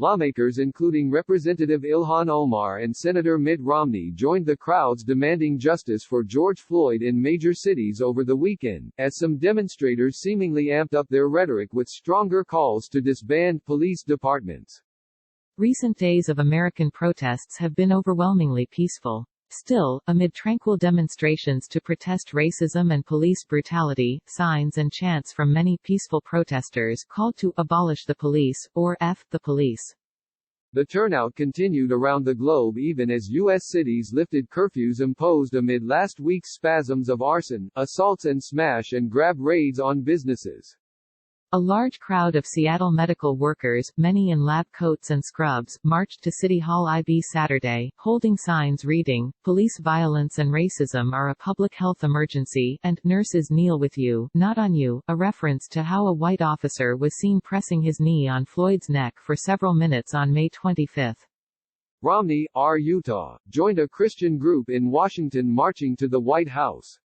Lawmakers including Representative Ilhan Omar and Senator Mitt Romney joined the crowds demanding justice for George Floyd in major cities over the weekend, as some demonstrators seemingly amped up their rhetoric with stronger calls to disband police departments. Recent days of American protests have been overwhelmingly peaceful. Still, amid tranquil demonstrations to protest racism and police brutality, signs and chants from many peaceful protesters called to abolish the police, or F the police. The turnout continued around the globe even as U.S. cities lifted curfews imposed amid last week's spasms of arson, assaults and smash and grab raids on businesses. A large crowd of Seattle medical workers, many in lab coats and scrubs, marched to City Hall IB Saturday, holding signs reading, "Police violence and racism are a public health emergency," and "Nurses kneel with you, not on you," a reference to how a white officer was seen pressing his knee on Floyd's neck for several minutes on May 25. Romney, Utah, joined a Christian group in Washington marching to the White House.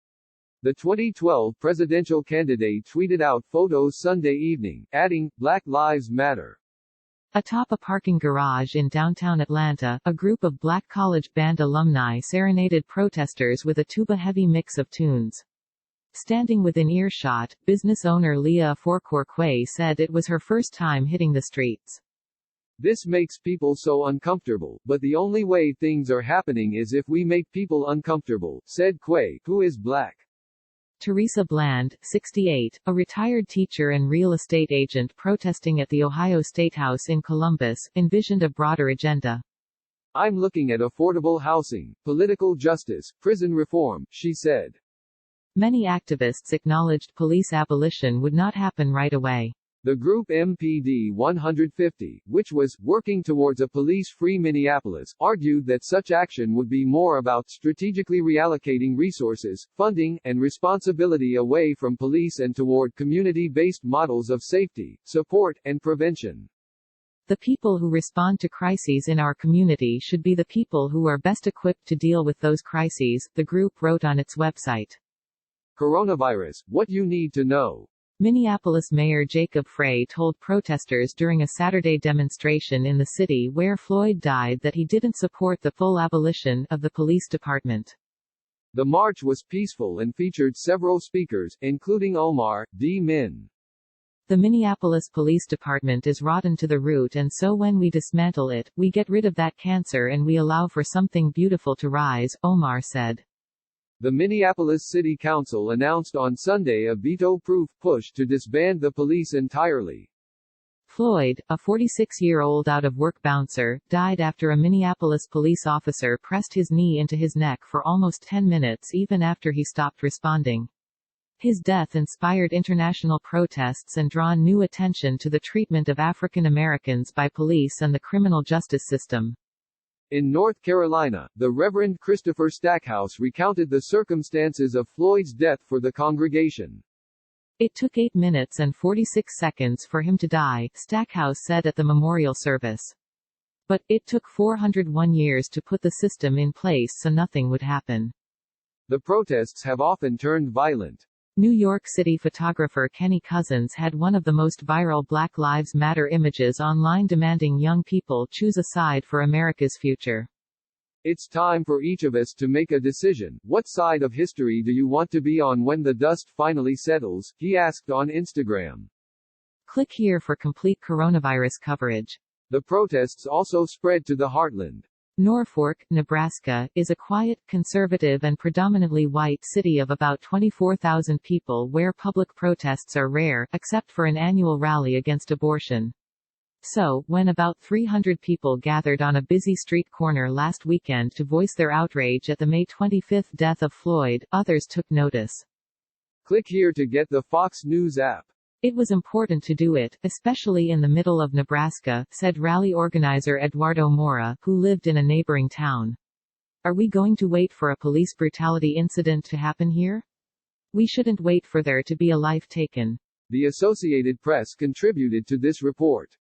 The 2012 presidential candidate tweeted out photos Sunday evening, adding, "Black Lives Matter." Atop a parking garage in downtown Atlanta, a group of Black College Band alumni serenaded protesters with a tuba-heavy mix of tunes. Standing within earshot, business owner Leah Forquer said it was her first time hitting the streets. "This makes people so uncomfortable, but the only way things are happening is if we make people uncomfortable," said Quay, who is Black. Teresa Bland, 68, a retired teacher and real estate agent protesting at the Ohio State House in Columbus, envisioned a broader agenda. "I'm looking at affordable housing, political justice, prison reform," she said. Many activists acknowledged police abolition would not happen right away. The group MPD 150, which was working towards a police-free Minneapolis, argued that such action would be more about strategically reallocating resources, funding, and responsibility away from police and toward community-based models of safety, support, and prevention. "The people who respond to crises in our community should be the people who are best equipped to deal with those crises," the group wrote on its website. Coronavirus, what you need to know. Minneapolis Mayor Jacob Frey told protesters during a Saturday demonstration in the city where Floyd died that he didn't support the full abolition of the police department. The march was peaceful and featured several speakers, including Omar, Min. "The Minneapolis Police Department is rotten to the root, and so when we dismantle it, we get rid of that cancer and we allow for something beautiful to rise," Omar said. The Minneapolis City Council announced on Sunday a veto-proof push to disband the police entirely. Floyd, a 46-year-old out-of-work bouncer, died after a Minneapolis police officer pressed his knee into his neck for almost 10 minutes even after he stopped responding. His death inspired international protests and drawn new attention to the treatment of African Americans by police and the criminal justice system. In North Carolina, the Reverend Christopher Stackhouse recounted the circumstances of Floyd's death for the congregation. "It took 8 minutes and 46 seconds for him to die," Stackhouse said at the memorial service. "But it took 401 years to put the system in place so nothing would happen." The protests have often turned violent. New York City photographer Kenny Cousins had one of the most viral Black Lives Matter images online demanding young people choose a side for America's future. "It's time for each of us to make a decision. What side of history do you want to be on when the dust finally settles?" he asked on Instagram. Click here for complete coronavirus coverage. The protests also spread to the heartland. Norfolk, Nebraska, is a quiet, conservative and predominantly white city of about 24,000 people where public protests are rare, except for an annual rally against abortion. So, when about 300 people gathered on a busy street corner last weekend to voice their outrage at the May 25 death of Floyd, others took notice. Click here to get the Fox News app. "It was important to do it, especially in the middle of Nebraska," said rally organizer Eduardo Mora, who lived in a neighboring town. "Are we going to wait for a police brutality incident to happen here? We shouldn't wait for there to be a life taken." The Associated Press contributed to this report.